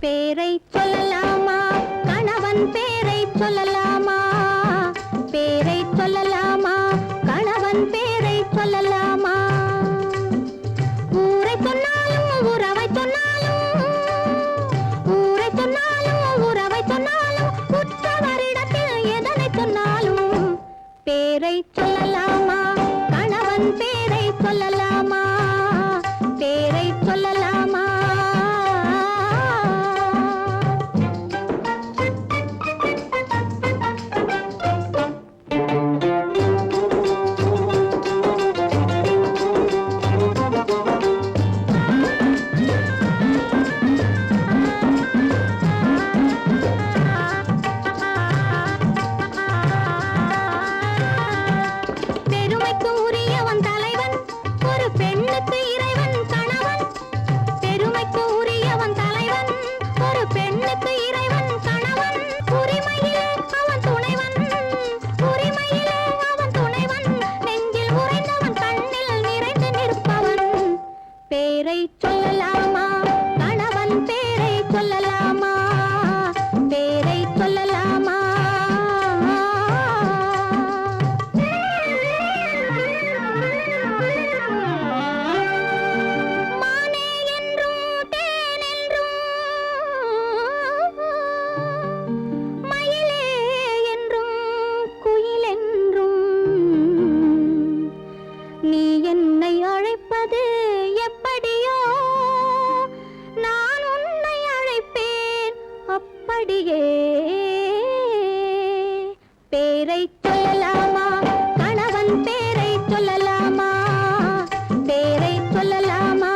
பேரை சொல்லலாமா கணவன் பேரை சொல்லலாமா பேரை சொல்லலாமா கணவன் பேரை சொல்லலாமா ஊரை சொன்னாலும் உறவை சொன்னாலும் ஊரை சொன்னாலும் உறவை சொன்னாலும் உற்றவரிடத்தில் எதனை சொன்னாலும் பேரை சொல்லலாமா கணவன் பேரை சொல்லலாமா பேரை சொல்லலாமா பேரை சொல்லலாமா கணவன் பேரை சொல்லலாமா பேரை சொல்லலாமா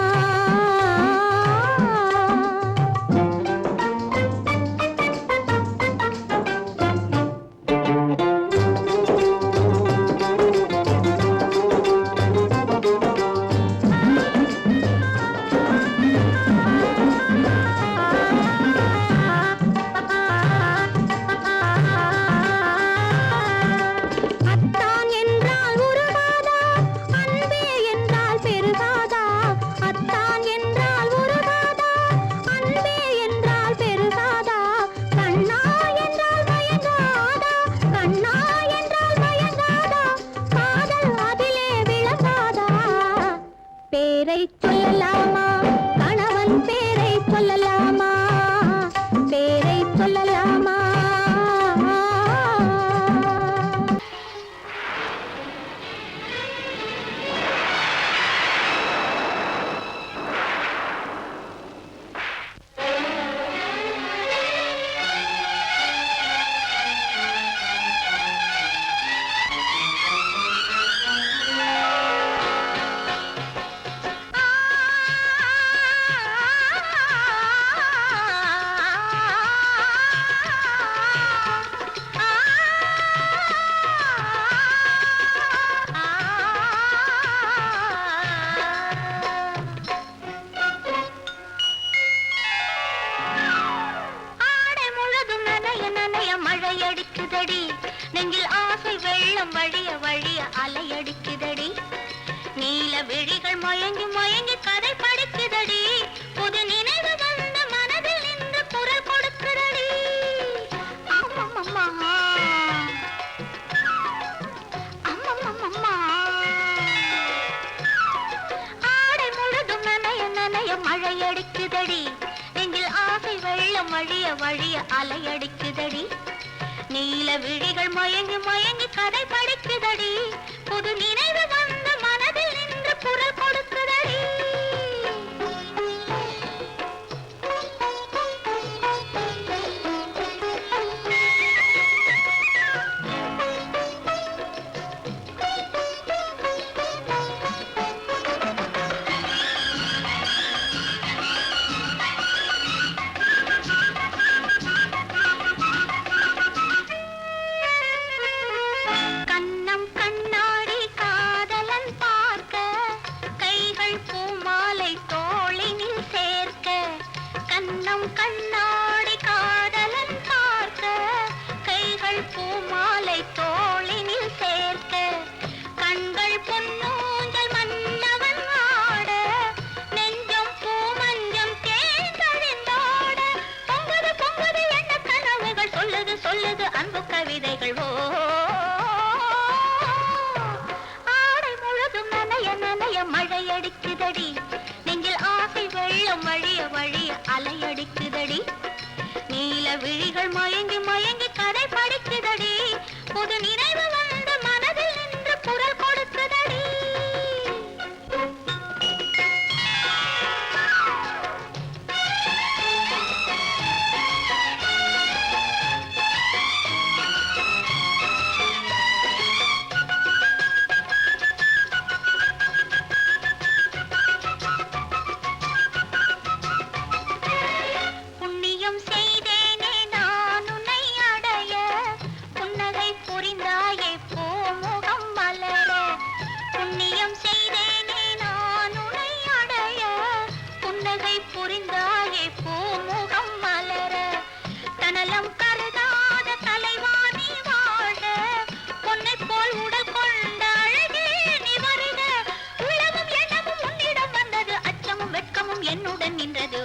பேரை சொல்லலாமா கணவன் பேரை சொல்லலாமா பேரை சொல்லலாமா நெஞ்சில் ஆசை வெள்ளம் வழிய வழிய அலையடிக்குதடி நீல விழிகள் மயங்கி மயங்கி கதை படிக்குதடி புது நினைவு வந்த மனதில் நின்று குரல் கொடுக்குதடி அம்மம்மா அம்மம்மா ஆடை முழுதும் நனைய நனைய மழையடிக்குதடி நெஞ்சில் ஆசை வெள்ளம் வழிய வழிய அலையடிக்குதடி நீல விழிகள் மயங்கி மயங்கி கதை படிக்குதடி புது நினைவு வந்த மனதில் நின்று குரல் கொடுக்குதடி கண்ணாடி காதலன் பார்க்க கைகள் பூமாலை தோளினில் சேர்க்க கண்கள் பொன்னூஞ்சல் மன்னவன் ஆட நெஞ்சம் பூமஞ்சம் தேர்ந்தெழுந்தாட வருது அன்பு கவிதைகள் ஓ ஆடை முழுதும் நனைய நனைய மழையடிக்குதடி நெஞ்சில் ஆசை வெள்ளம் வழிய வழிய அலையடிக்குதடி நீல விழிகள் மயங்கி மயங்கி கதை படிக்குதடி புது நினைவு வந்து மனதில் நின்று குரல் கொடுக்குதடி என்னுடன் நின்றது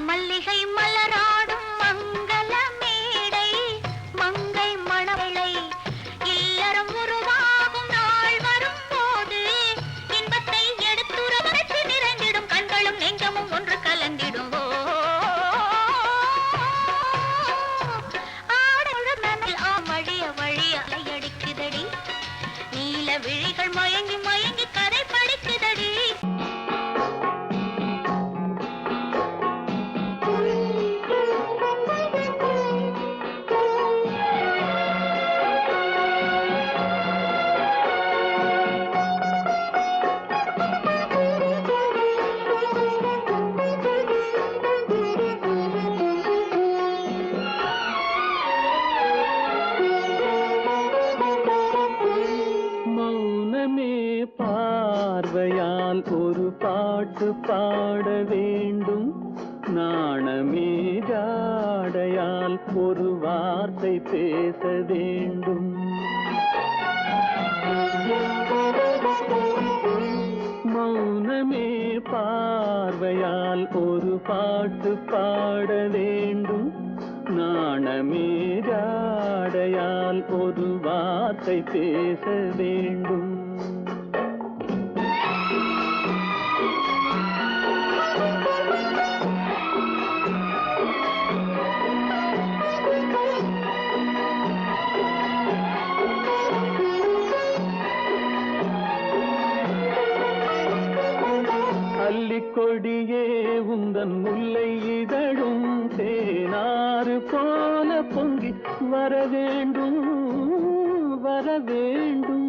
மல்லிகை மலராடும் மங்கள மேடை மங்கை மணவளை இல்லறம் உருவாகும் நாள் வரும் போது இன்பத்தை எடுத்துரைத்து நிறைந்திடும் கண்களும் நெஞ்சமும் ஒன்று கலந்திடும் ஆடல் நனல் வழிய வழிய அலையடிக்குதடி நீல விழிகள் மயங்கி மயங்கி கதை படிக்குதடி பார்வையால் ஒரு பாட்டு பாட வேண்டும் நாணமே ஜாடையால் ஒரு வார்த்தை பேச வேண்டும் மௌனமே பார்வையால் ஒரு பாட்டு பாட வேண்டும் நாணமே ஜாடையால் ஒரு வார்த்தை பேச வேண்டும் கொடியே உந்தன் முல்லை இதழும் தேனாறு போல பொங்கி வர வேண்டும் வர வேண்டும்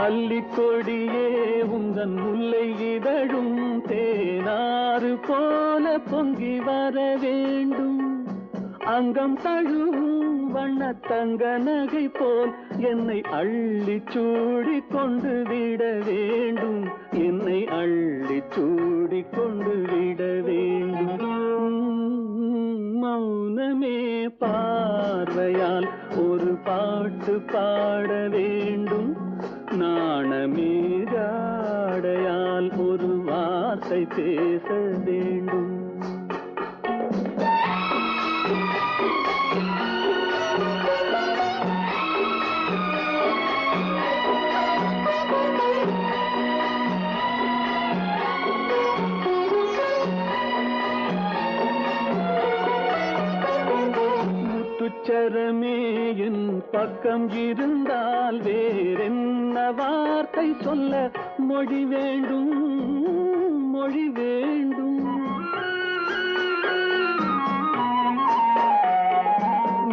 அல்லிக்கொடியே உந்தன் முல்லை இதழும் தேனாறு போல பொங்கி வர வேண்டும் அங்கம் தழுவும் வண்ண தங்க நகை போல் என்னை அள்ளி சூடி கொண்டு விட வேண்டும் என்னை அள்ளி சூடி கொண்டு விட வேண்டும் மௌனமே பார்வையால் ஒரு பாட்டு பாட வேண்டும் நாணமே ஜாடையால் ஒரு வார்த்தை பேச வேண்டும் முத்துச்சரமே என் பக்கம் இருந்தால் வேறென்ன வார்த்தை சொல்ல மொழி வேண்டும் மொழி வேண்டும்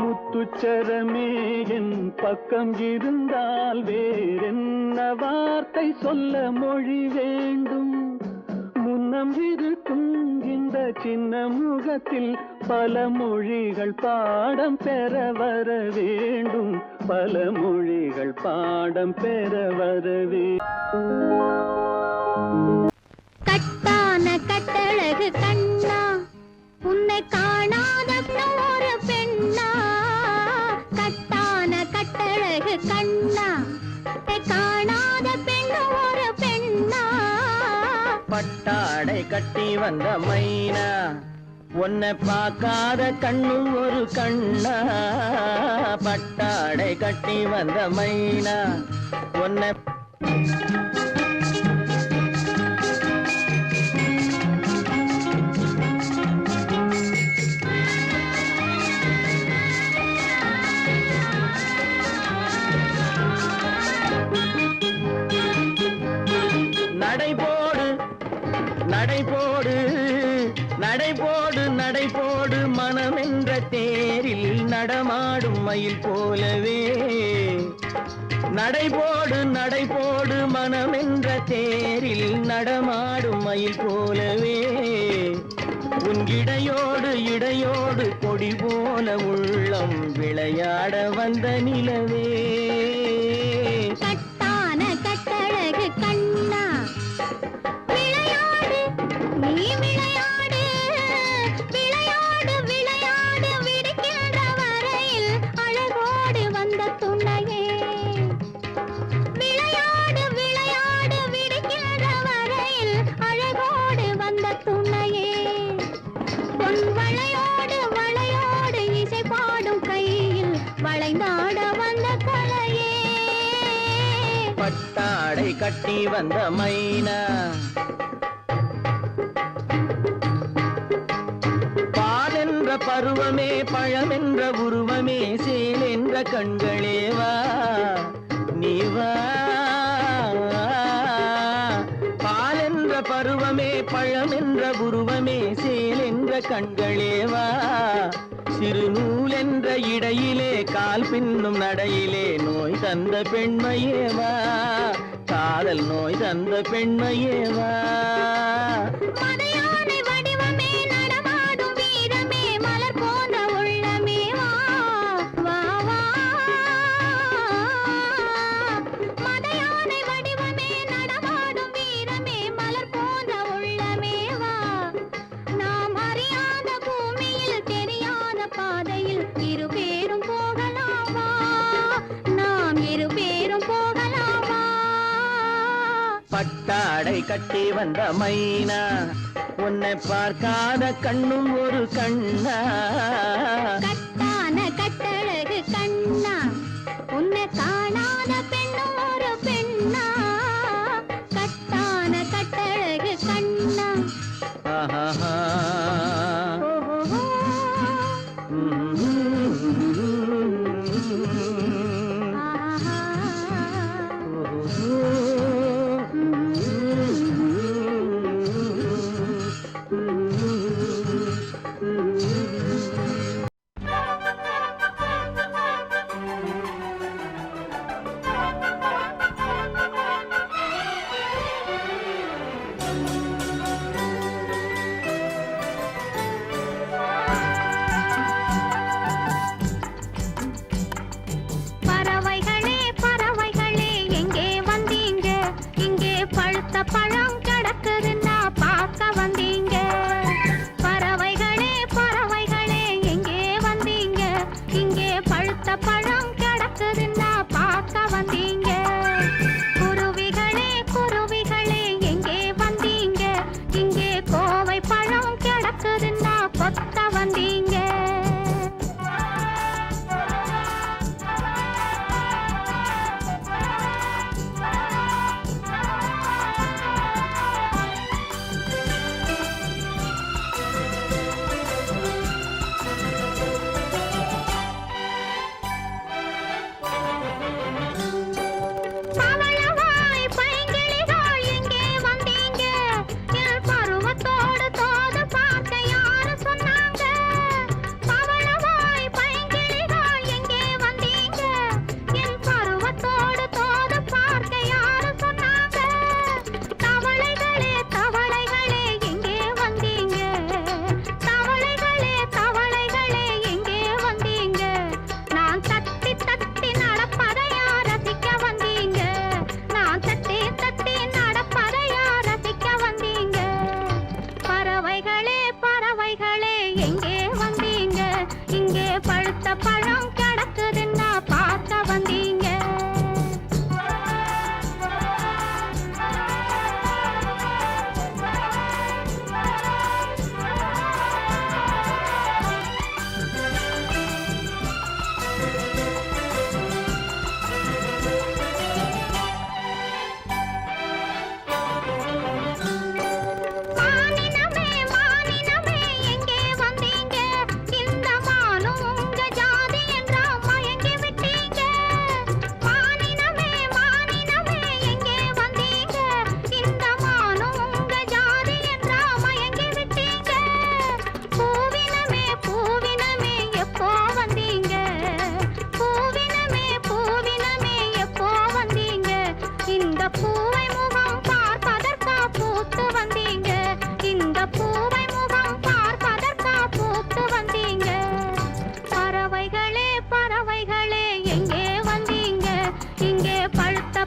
முத்துச்சரமே என் பக்கம் இருந்தால் வேறென்ன வார்த்தை சொல்ல மொழி வேண்டும் முன் வண்ணம் இருக்கும் இந்த சின்ன முகத்தில் பல மொழிகள் பாடம் பெற வர வேண்டும், பல மொழிகள் பாடம் பெற வரவே. கட்டான கட்டழகு கண்ணா, உன்னை காணாத ஒரு பெண்ணா. கட்டான கட்டழகு கண்ணா, காணாத பெண் ஒரு பெண்ணா. பட்டாடை கட்டி வந்த மைனா, உன்னை பார்க்காத கண்ணும் ஒரு கண்ணா. பட்டாடை கட்டி வந்த மைனா, உன்னை நடைபோடு நடைபோடு நடைபோடு நடைபோடு மனமென்ற தேரில் நடமாடும் மயில் போலவே. நடைபோடு நடைபோடு மனமென்ற தேரில் நடமாடும் மயில் போலவே. உன் இடையோடு இடையோடு கொடி போல உள்ளம் விளையாட வந்த நிலவே. கட்டான கட்டழகு கண்ணா, விளையாடு நீ விளையாடு, விளையாடு விளையாடு விடுக்கின்ற வரையில் அழகோடு வந்த துணையே. விளையாடு விளையாடு விடுக்கின்ற வரையில் அழகோடு வந்த துணையே. பொன் வளையோடு வளையோடு இசை பாடும் கையில் வளைந்தாட வந்த கலையே. பட்டாடை கட்டி வந்த மைனா, பால் என்ற பருவமே பழமென்ற உருவமே சேல் என்ற கண்களே வா நீ வா. பால் என்ற பருவமே பழமென்ற உருவமே சேல் என்ற கண்களே வா. சிறு நூல் என்ற இடையிலே கால் பின்னும் நடையிலே நோய் தந்த பெண்மையேவா, காதல் நோய் தந்த பெண்மையேவா. மதையானை வடிவமே நடமாடும் வீரமே மலர் போன்ற உள்ளமே வா வா வா. மதையானை வடிவமே நடமாடும் வீரமே மலர் போன்ற உள்ளமே வா. நாம் அறியாத பூமியில் தெரியாத பாதையில் இரு பேரும் போகலாமா, நாம் இரு பேரும் போகலாமா. பட்டாடை கட்டி வந்த மைனா, உன்னை பார்க்காத கண்ணும் ஒரு கண்ணா. கட்டான கட்டழகு கண்ணா, உன்னை காணாத பெண்ணும் ஒரு பெண்ணா. கட்டான கட்டழகு கண்ணா. ஆஹா. ஓஹோ. ஆஹா. பறவைகளே பறவைகளே எங்கே வந்தீங்க, இங்கே பழுத்த பழம் கிடக்குதுன்னா பார்க்க வந்தீங்க. பறவைகளே பறவைகளே எங்கே வந்தீங்க, இங்கே பழுத்த பழம் கிடக்குதுன்னா பார்க்க வந்தீங்க. குருவிகளே குருவிகளே எங்கே வந்தீங்க, இங்கே கோவை பழம் கிடக்குதுன்னா கொத்த வந்தீங்க.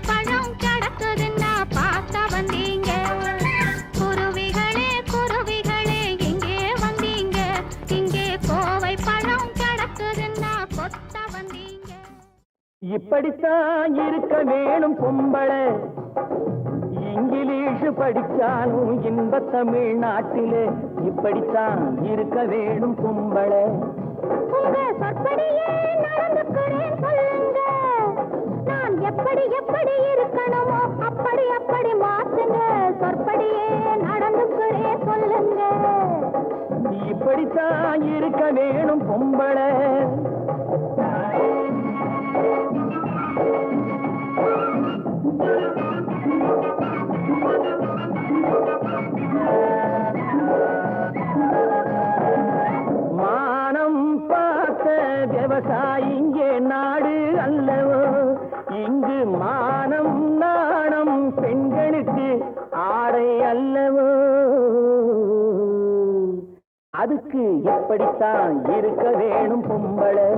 பழம் கிடக்குதுன்னா பார்த்த வந்தீங்க. குருவிகளே குருவிகளே எங்கே வந்தீங்க? இங்கே கோவை பழம் கிடக்குதுன்னா கொத்த வந்தீங்க. இப்படித்தான் இருக்க வேணும் பொம்பளை, இங்கிலீஷ் படிச்சாலும் இன்ப தமிழ்நாட்டிலே இப்படித்தான் இருக்க வேணும் பொம்பளை. உங்க சொற்படியே நடந்துக்கிறேன் சொல்லுங்க. நான் எப்படி எப்படி இருக்கணுமோ அப்படி அப்படி மாத்துங்க. சொற்படியே நடந்துக்கிறேன் சொல்லுங்க. இப்படித்தான் இருக்க வேணும் பொம்பளை. மானம் பார்த்த விவசாயிங்கே நாடு அல்லவோ, இங்கு மானம் நாணம் பெண்களுக்கு ஆடை அல்லவோ. அதுக்கு எப்படித்தான் இருக்க வேணும் பொம்பளை.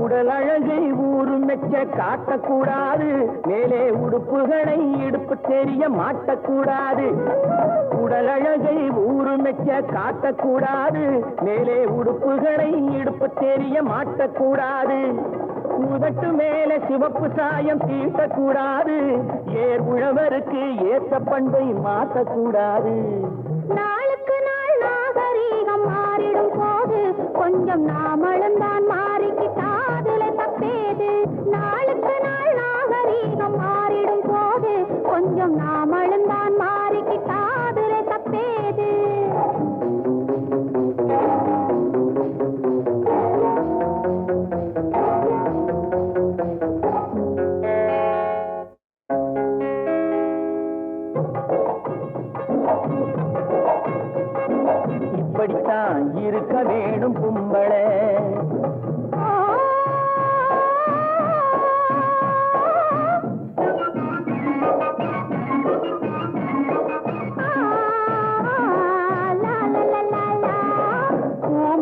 உடல் அழகை ஊரு மெச்ச காட்டக்கூடாது, மேலே உடுப்புகளை இடுப்பு தெரிய மாட்டக்கூடாது. உடல் அழகை ஊரு மெச்ச காட்டக்கூடாது, மேலே உடுப்புகளை இடுப்பு தெரிய மாட்டக்கூடாது. உதட்டு மேலே சிவப்பு சாயம் தீட்டக்கூடாது, ஏர் உழவருக்கு ஏற்ற பண்பை மாற்றக்கூடாது. நாளுக்கு நாள் நாகரீகம் மாறிடும் போது கொஞ்சம் நாமளும் தான் மாறிக்கிட்டாதுல தப்பேது. நாளுக்கு நாள் நாகரீகம் மாறிடும் போது கொஞ்சம் நாமளும் தான் மாறிக்கிட்டாதுல தப்பேது. இப்படித்தான் இருக்க வேணும் பொம்பளை.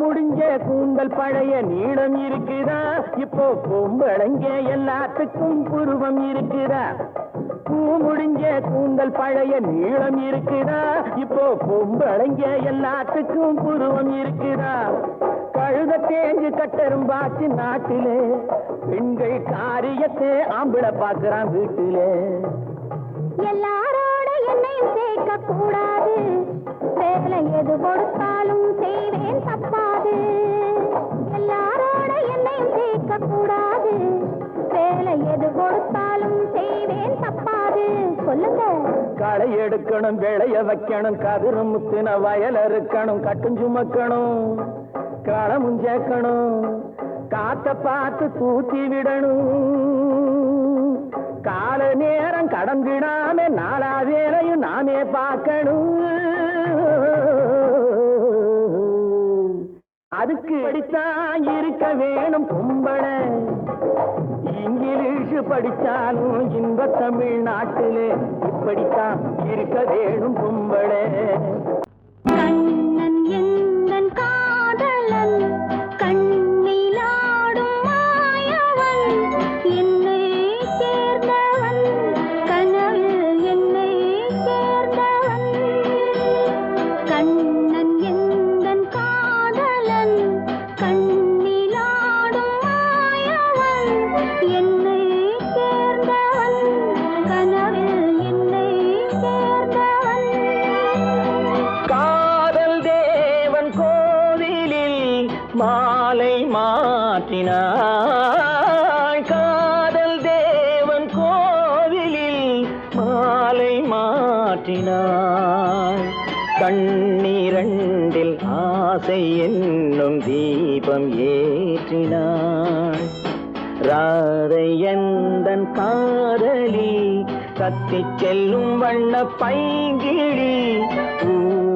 முடிஞ்ச கூந்தல் பழைய நீளம் இருக்குதா, இப்போ பொம்பளைங்க எல்லாத்துக்கும் புருவம் இருக்குதா. பூ முடிஞ்ச கூந்தல் பழைய நீளம் இருக்குதா, இப்போ பொம்பளைங்க எல்லாத்துக்கும் புருவம் இருக்குதா. கழுத தேஞ்சு கட்டரும்பாச்சு நாட்டிலே, பெண்கள் காரியத்தை ஆம்பளை பார்க்கிறான் வீட்டிலே. எல்லாரோட என்னையும் சேர்க்க கூடாது, வேலை எது கொடுத்தாலும் செய்வேன் தப்பாது. எல்லாரோட என்னையும் சேர்க்க கூடாது, வேலை எது கொடுத்தாலும் செய்வேன் தப்பாது. சொல்லுங்க. களை எடுக்கணும், விளைய வைக்கணும், கதிரு முத்தின வயல் இருக்கணும், கட்டும் சுமக்கணும், களமும் சேர்க்கணும், காத்த பார்த்து தூத்தி விடணும். கால நேரம் கடந்திடாம நாலா வேலையும் நாமே பார்க்கணும். அதுக்கு படித்தான் இருக்க வேணும் பொம்பளை. இங்கிலீஷ் படிச்சாலும் இன்ப தமிழ்நாட்டிலே இப்படித்தான் இருக்க வேணும் பொம்பளை. கண்ணன் எந்தன் காதலன், கண்ணிலாடும் மாயவன், என்னை சேர்ந்தவன், கனவில் என்னை சேர்ந்தவன். கண்ணன் எந்தன் காதலன், கண்ணிலாடும் மாயவன், என்னை சேர்ந்தவன், கனவில் என்னை சேர்ந்தவன். காதல் தேவன் கோவிலில் மாலை மாற்றினாள். காதல் தேவன் கோவிலில் மாலை மாற்றினாள். கண்ணீரண்டில் ஆசை என்னும் தீபம் ஏற்றினாள். ராதை எந்தன் காதலி, கத்திச் செல்லும் வண்ண பைங்கிழி,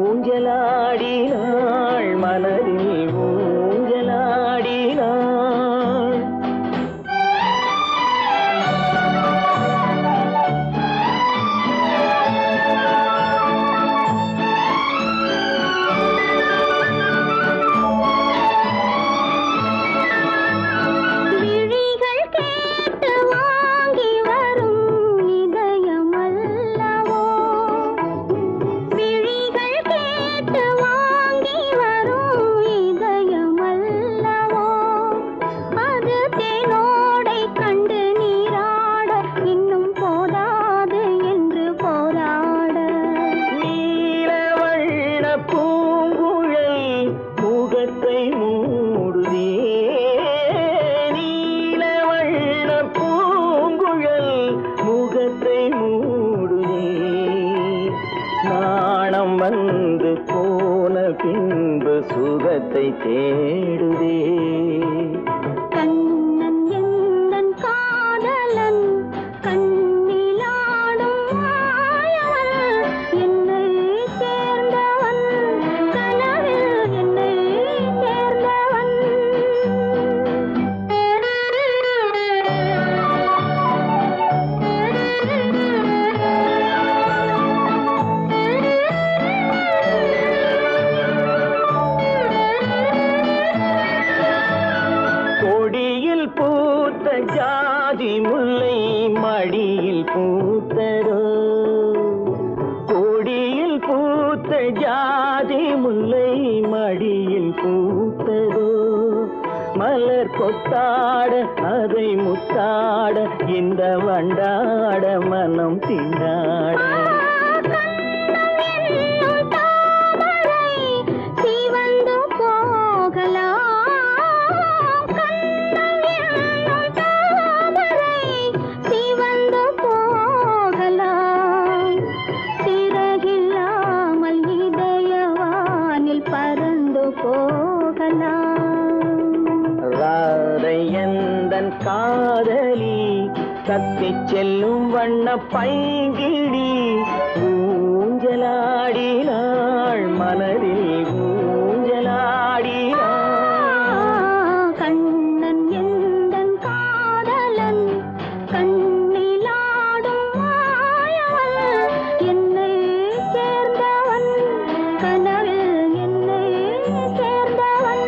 ஊஞ்சலாடினாள் மனதில் ஊஞ்சலாடினாள். பின்பு சுகத்தை தேடுதே. கண்ணன் எந்தன் காதலன் கண்ணிலாடும் மாயவன் என்னை சேர்ந்தவன் கனவில் என்னை சேர்ந்தவன். கொடியில் பூத்த ஜாதி முல்லை மடியில் பூத்ததோ. கொடியில் பூத்த ஜாதி முல்லை மடியில் பூத்ததோ. மலர் கொத்தாட அதை முத்தாட இந்த வண்டாட மனம் திண்டாட. சிவந்து போகலாம் சிவந்து போகலாம் சிறகில்லாமல் இதயவானில் பறந்து போகலாம். ராதை எந்தன் காதலி தத்திச் செல்லும் வண்ண பைங்கிடி ஊஞ்சலாடினாள் மனதில் ஊஞ்சலாடினாள். கண்ணன் எந்தன் காதலன் கண்ணிலாடும் மாயவன் என்னை சேர்ந்தவன் கனவில் என்னை சேர்ந்தவன்.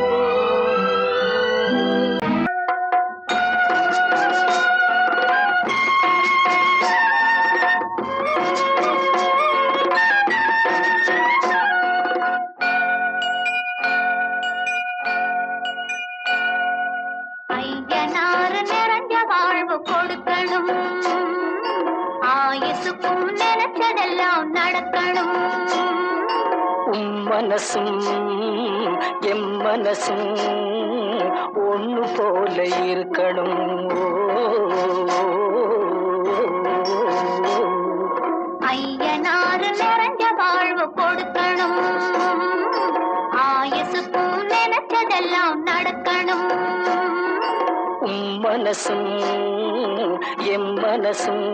ஐயனாறு நிறைஞ்ச வாழ்வு கொடுக்கணும் ஆயுசுக்கும் நினைச்சதெல்லாம் நடக்கணும். மனசும் எம் மனசும் ஒண்ணு போல இருக்கணும். ஐயனாறு நிறைஞ்ச வாழ்வு கொடுக்கணும் ஆயுசுக்கும் நினைச்சதெல்லாம் நடக்கணும். மனசும் எம் மனசும்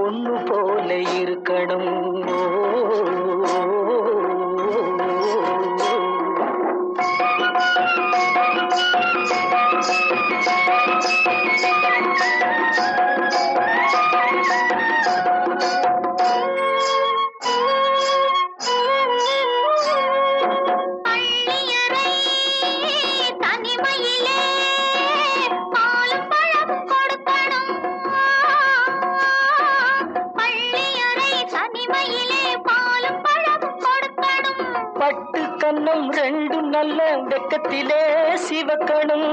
ஒண்ணு போல இருக்கணும். பள்ளியறை தனிமையிலே பாலும் பழமும் கொடுக்கணும். பள்ளியறை தனிமையிலே பாலும் பழமும் கொடுக்கணும். பட்டு கன்னம் ரெண்டும் நல்ல வெக்கத்திலே சிவக்கணும்.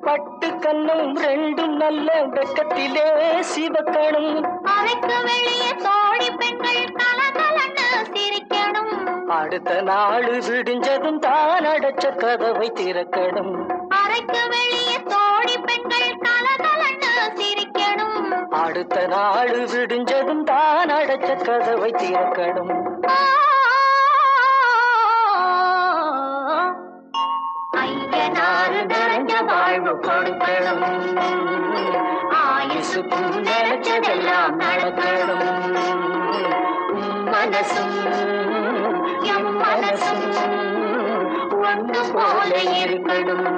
பட்டு கன்னம் ரெண்டும் நல்ல வெக்கத்திலே சிவக்கணும். அறைக்கு வெளியே தோழி பெண்கள் கலகலன்னு சிரிக்கணும். அடுத்த நாள் விடிஞ்சதும் தான் அடைச்ச கதவை திறக்கணும். அறைக்கு வெளியே தோழி பெண்கள் கலகலன்னு சிரிக்கணும். அடுத்த நாள் விடிஞ்சதும் தான் அடைச்ச கதவை திறக்கணும். ஐயனாறு நிறைஞ்ச வாழ்வு கொடுக்கணும் ஆயுசுக்கும் நினைச்சதெல்லாம் நடக்கணும். மனசும் எம் மனசும் ஒன்று போல இருக்கணும்.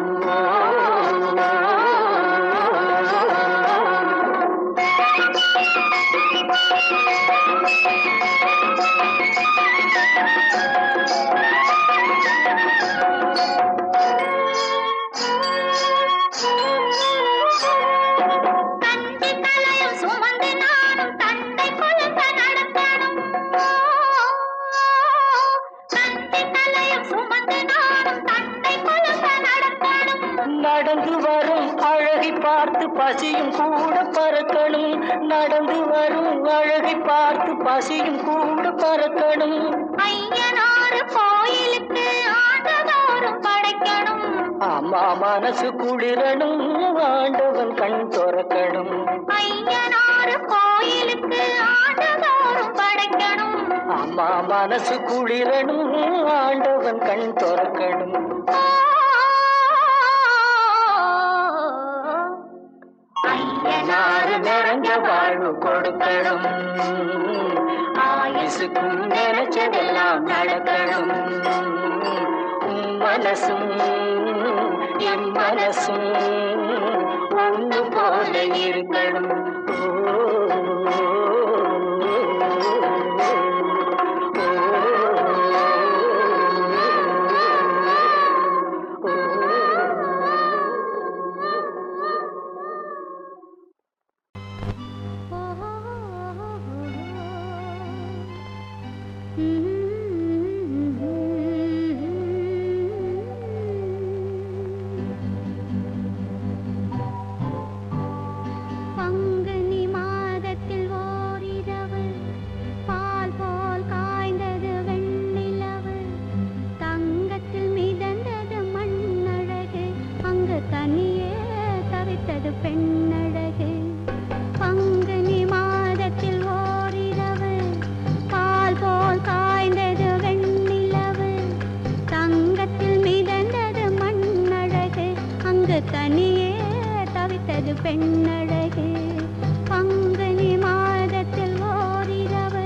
தந்தை தலையும் சுமந்து நானும் தந்தை குழந்த நடக்கணும். தந்தை தலையும் சுமந்து நானும் தந்தை குழந்த நடக்கணும். நடந்து வரும் அழகை பார்த்து பசியும் கூட பறக்கணும். நடந்து வரும் அழகை பார்த்து பசியும் கூட பறக்கணும். ஐயனாறு கோயிலுக்கு ஆண்டதோறும் படைக்கணும். அம்மா மனசு குளிரணும். ஆண்டவன் கண் திறக்கணும். ஐயனாறு கோயிலுக்கு ஆண்டதோறும் படைக்கணும். அம்மா மனசு குளிரணும் ஆண்டவன் கண் திறக்கணும் ஐயனாறு நிறைஞ்ச வாழ்வு கொடுக்கணும் ஆயுசுக்கும் நினைச்சதெல்லாம் நடக்கணும் மனசும் என் மனசும் ஒன்று போல இருக்கணும் பங்குனி மாதத்தில் ஓரிரவு பால் போல் காய்ந்தது வெண்ணிலவு தங்கத்தில் மிதந்தது மண்ணழகு அங்கு தனியே தவித்தது பெண்ணழகு பங்குனி மாதத்தில் ஓரிரவு பால் போல் காய்ந்தது வெண்ணிலவு தங்கத்தில் மிதந்தது மண்ணழகு அங்கு தனியே தவித்தது பெண்ணழகு பங்குனி மாதத்தில் ஓரிரவு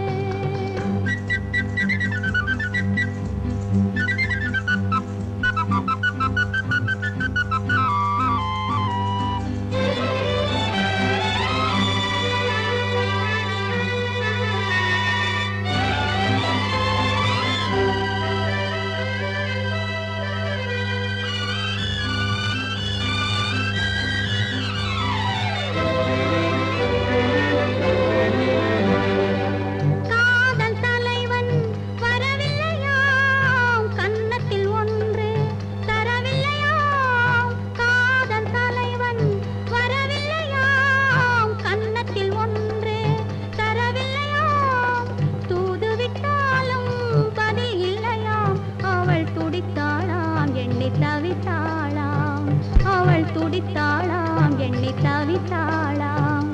காதல் தலைவன் வரவில்லையாம் கன்னத்தில் ஒன்று தரவில்லையாம் காதல் தலைவன் வரவில்லையாம் கன்னத்தில் ஒன்று தரவில்லையாம் தூதுவிட்டாலும் பதில் இல்லையாம் அவள் துடித்தாளாம் எண்ணி தவித்தாளாம் அவள் துடித்தாளாம் எண்ணி தவித்தாளாம்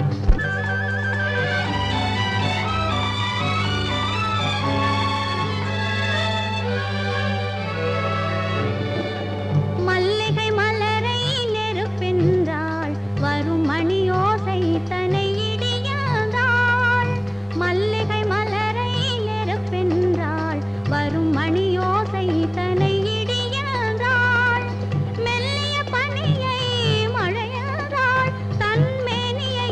மல்லிகை மலரை நெருப்பென்றாள் வரும் மணியோசை தனை இடியாதாள் மல்லிகை மலரை நெருப்பென்றாள் வரும் மணியோசை தனை இடியாதாள் மெல்லிய பனியை மழையாதாள் தன் மேனியை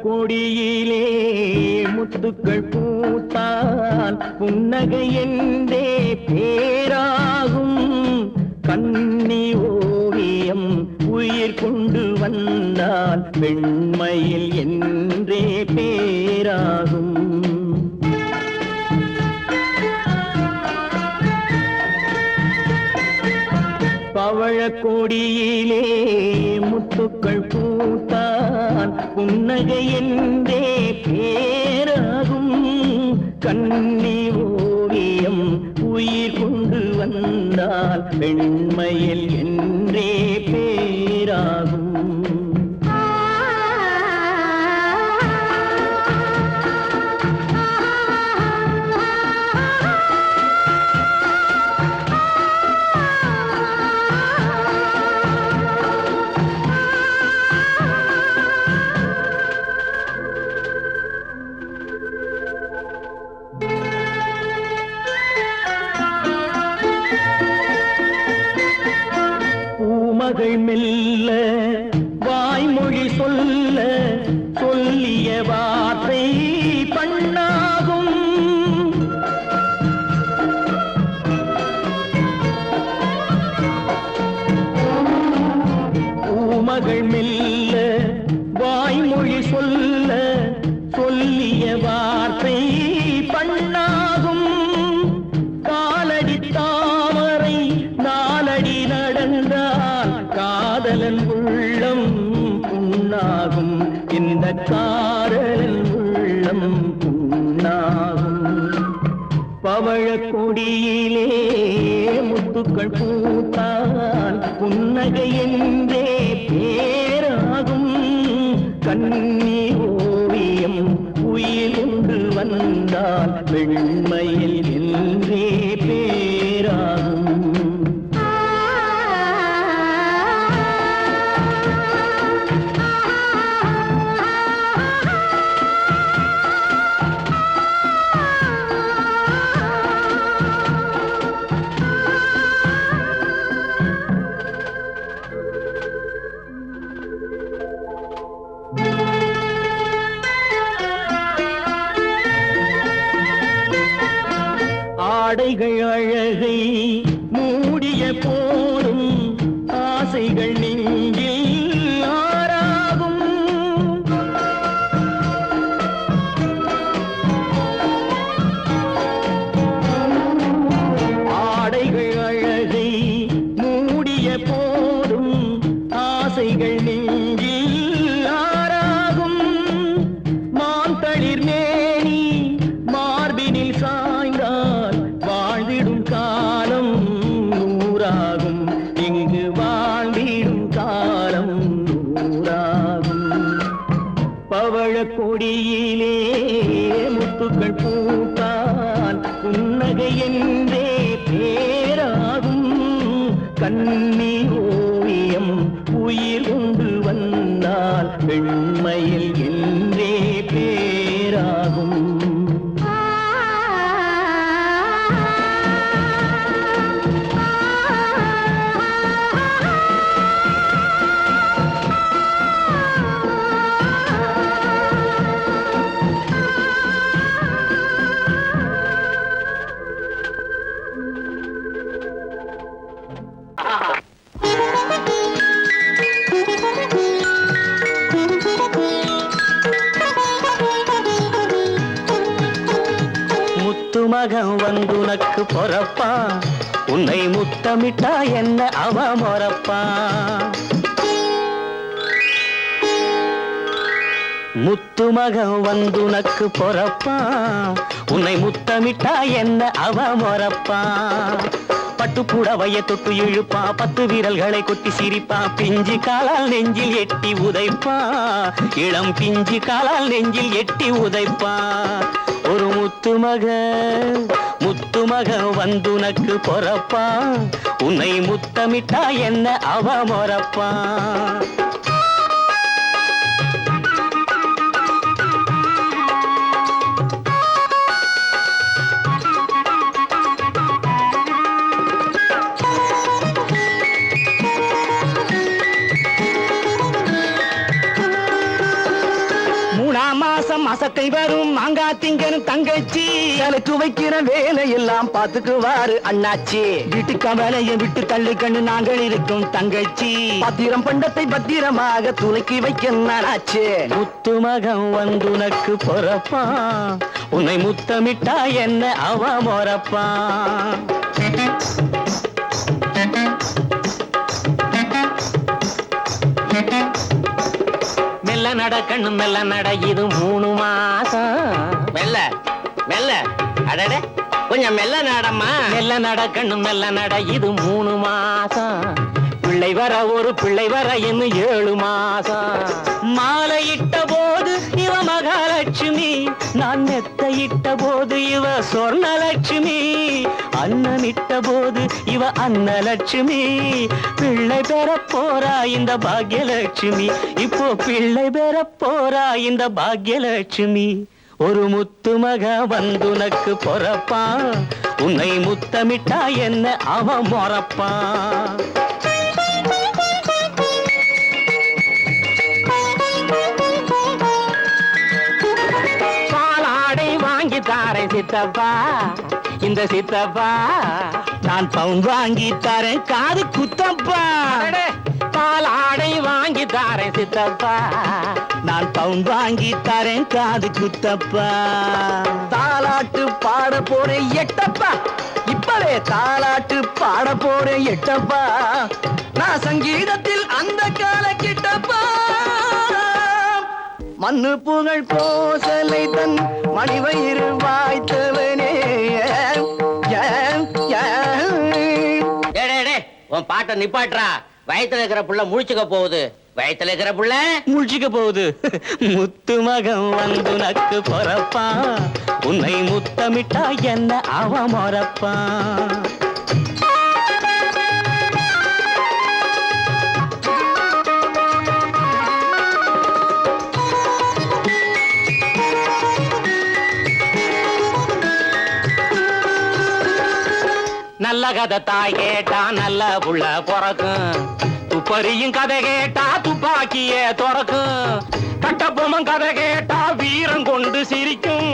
கொடியிலே முத்துக்கள் பூத்தால் புன்னகை என்றே பேராகும். கன்னி ஓவியம் உயிர் கொண்டு வந்தால் பெண்மையில் என்றே பேராகும். பவழ கொடியிலே முத்துக்கள் பூத்தான் புன்னகை என்றே பேராகும். கன்னி ஓவியம் உயிர் கொண்டு வந்தால் பெண்மையில் என்றே பேராகும். பூமகள் மெல்ல வாய்மொழி சொல்ல சொல்லிய வார்த்தை பண்ணாகும். பூமகள் மெல்ல வாய்மொழி சொல்ல சொல்லிய வார்த்தை பண்ணாகும். காலடி தாமரை நாலடி நடந்தால் காதலன் உள்ளம் புண்ணாகும். இந்த காதலன் உள்ளம் புண்ணாகும். பவழ கொடியிலே முத்துக்கள் பூத்தால் புன்னகை என்றே பேராகும். கன்னி ஓவியம் உயிர் கொண்டு வந்தால் வெண்மையில் என்றே பேராகும். ஆடைகள் அழகை மூடிய போதும் ஆசைகள் நெஞ்சில் ஆறாகும். ஆடைகள் அழகை மூடிய போதும் ஆசைகள் நெஞ்சில் ஆறாகும். மாந்தளிர் மேனி மார்பினில் சாய்ந்தால் வாழ்ந்திடும் காலம் நூறாகும். இங்கு வாழ்ந்திடும் காலம் நூறாகும். பவழ கொடியிலே முத்துக்கள் பூத்தால் புன்னகை என்றே பேராகும். கன்னி ஓவியம் உயிர் கொண்டு வந்தால் பெண்மையில் என்றே பேராகும். மகன் வந்துனக்கு பொறப்பா உன்னை முத்தமிட்டா என்ன அவ மொறப்பா. முத்து மகன் வந்துனக்கு பொறப்பா உன்னை முத்தமிட்டா என்ன அவ மொறப்பா. பட்டு புடவைய தொட்டு இழுப்பா 10 விரல்களை கொட்டி சிரிப்பா. பிஞ்சு காலால் நெஞ்சில் எட்டி உதைப்பா. இளம் பிஞ்சு காலால் நெஞ்சில் எட்டி உதைப்பா. ஒரு முத்து மகன் வந்துனக்கு பொறப்பா உன்னை முத்தமிட்டா என்ன அவ மொறப்பா. மாட்டை வரும் மாங்கா திங்கனும் தங்கச்சி எனக்கு வைக்கிற வேலையெல்லாம் பாத்துக்குவாரு அண்ணாச்சி வீட்டுக்க வேலையை விட்டு தள்ளு கண்ணு நாங்கள் இருக்கும் தங்கச்சி பத்திரம் பண்டத்தை பத்திரமாக துளைக்கி வைக்க நானாச்சு முத்து மகன் வந்து உனக்கு பொறப்பான் உன்னை முத்தமிட்டா என்ன அவ மொறப்பான் மெல்ல நட கண்ணு மெல்ல நட இது 3 மாசம் மெல்ல மெல்ல அடடே கொஞ்சம் மெல்ல நடம்மா மெல்ல நட கண்ணு மெல்ல நட இது 3 மாசம் பிள்ளை வர ஒரு பிள்ளை வர இன்னும் 7 மாசம் மாலையிட்ட போது இவ மகாலட்சுமி நான் மெத்தையிட்ட போது இவ சொர்ணலட்சுமி அன்னமிட்ட போது இவ அன்னலட்சுமி பிள்ளை பெற போறா இந்த பாக்யலட்சுமி இப்போ பிள்ளை பெற போறா இந்த பாக்யலட்சுமி ஒரு முத்து மக வந்துனக்கு பொறப்பான் உன்னை முத்தமிட்டா என்ன அவ மொறப்பான் தாரை சித்தப்பா இந்த சித்தப்பா நான் பவுன் வாங்கி தரேன் காது குத்தப்பா பால் ஆடை வாங்கி தரேன் சித்தப்பா நான் பவுன் வாங்கி தரேன் காது குத்தப்பா தாலாட்டு பாட போறேன் எட்டப்பா இப்பவே தாலாட்டு பாட போறேன் எட்டப்பா நான் சங்கீதத்தில் அந்த கால கிட்டப்பா மண்ணு புகழ் போசலை தன் மணிவயிறு வாய்த்தவனே உன் பாட்டை நிப்பாட்டுறா வயத்துல இருக்கிற புள்ள முழிச்சுக்க போகுது வயத்துல இருக்கிற புள்ள முழிச்சுக்க போகுது முத்து மகன் வந்து நக்கு பொறப்பான் உன்னை முத்தமிட்டா என்ன அவ மொறப்பான் நல்ல கதை தாய் கேட்டா நல்ல புள்ள பிறக்கும் துப்பறியும் கதை கேட்டா துப்பாக்கியே துறக்கும் கட்டபொம்மன் கதை கேட்டா வீரம் கொண்டு சிரிக்கும்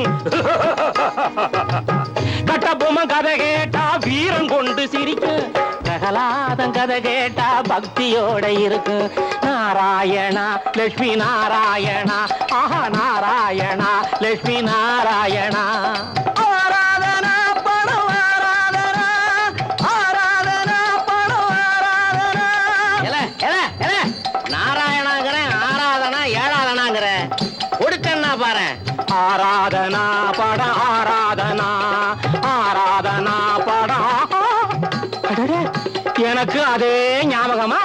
கட்டபொம்மன் கதை கேட்டா வீரம் கொண்டு சிரிக்கும் பிரகலாதன் கதை கேட்டா பக்தியோட இருக்கும் நாராயணா லட்சுமி நாராயணா ஆஹா நாராயணா லட்சுமி நாராயணா ஆராதனா பட ஆராதனா ஆராதனா பட எனக்கு அதே ஞாபகமா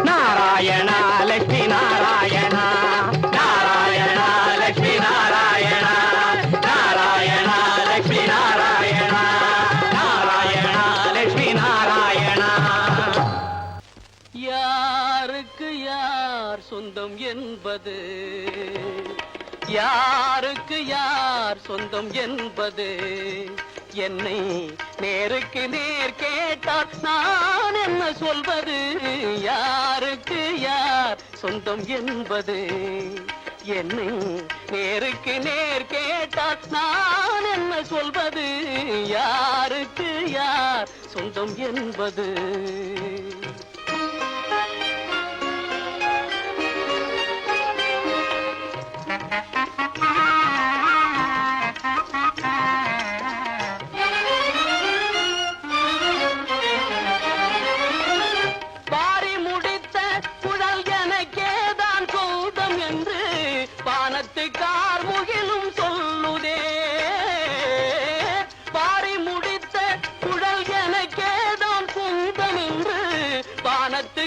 நாராயணா லட்சுமி நாராயணா நாராயணா லட்சுமி நாராயணா நாராயணா லட்சுமி நாராயணா நாராயணா லட்சுமி நாராயணா யாருக்கு யார் சொந்தம் என்பது யாருக்கு யார் சொந்தம் என்பது என்னை நேருக்கு நேர் கேட்டால் நான் என்ன சொல்வது யாருக்கு யார் சொந்தம் என்பது என்னை நேருக்கு நேர் கேட்டால் நான் என்ன சொல்வது யாருக்கு யார் சொந்தம் என்பது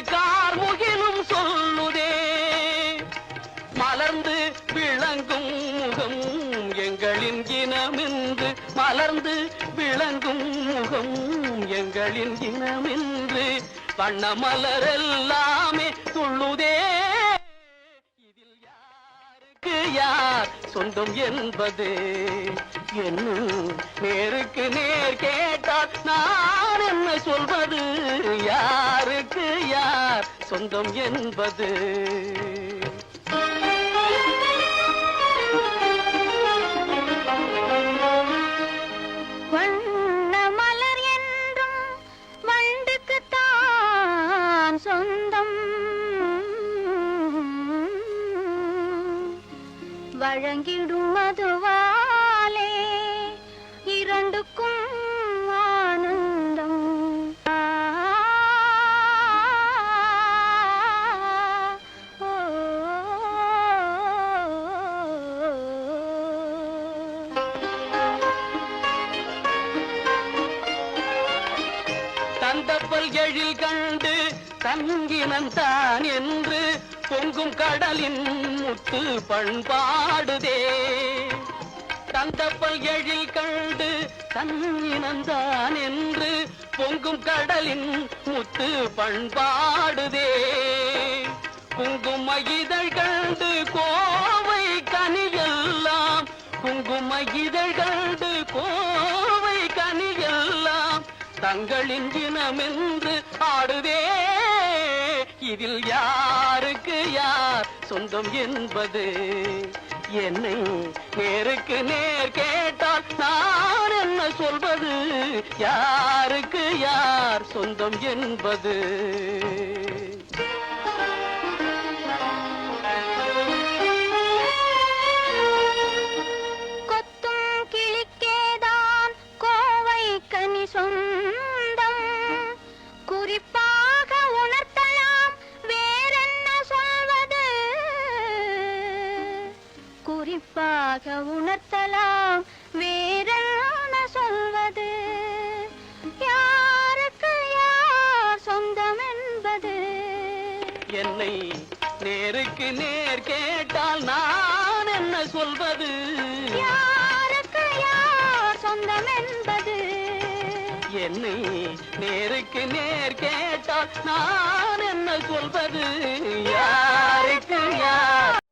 கார்முகிலும் சொல்லுதே மலர்ந்து விளங்கும் முகம் எங்களின் இனமென்று மலர்ந்து விளங்கும் முகம் எங்களின் இனமென்று வண்ண மலரெல்லாமே துள்ளுதே இதில் யாருக்கு யார் சொந்தம் என்பது என்ன நேருக்கு நேர் கேட்டால் நான் என்ன சொல்வது யாருக்கு யார் சொந்தம் என்பது வழங்கிடும் மதுவாலே இரண்டுக்கும் ஆனந்தம். தந்தப்பல் எழில் கண்டு தங்கினந்தான் என்று பொங்கும் கடலின் முத்து பண்பாடுதே. தந்தப்பல் எழில் கண்டு தங்கினந்தான் என்று பொங்கும் கடலின் முத்து பண்பாடுதே. குங்கும இதழ் கண்டு கோவை கனியெல்லாம், குங்கும இதழ் கண்டு கோவை கனியெல்லாம் தங்களின் இனமென்று ஆடுதே. இதில் யாருக்கு யார் சொந்தம் என்பது? என்னை நேருக்கு நேர் கேட்டால் நான் என்ன சொல்வது? யாருக்கு யார் சொந்தம் என்பது? கொத்தும் கிளிக்கேதான் கோவை கனி சொந்தம். குறிப்பாக உணர்த்தலாம் வேறென்ன சொல்வது? குறிப்பாக உணர்த்தலாம் வேறென்ன சொல்வது? யாருக்கு யார் சொந்தம் என்பது? என்னை நேருக்கு நேர் கேட்டால் நான் என்ன சொல்வது? யாருக்கு யார் சொந்தம் என்பது? என்னை நேருக்கு நேர் கேட்டால் நான் என்ன சொல்வது? யாருக்கு யார்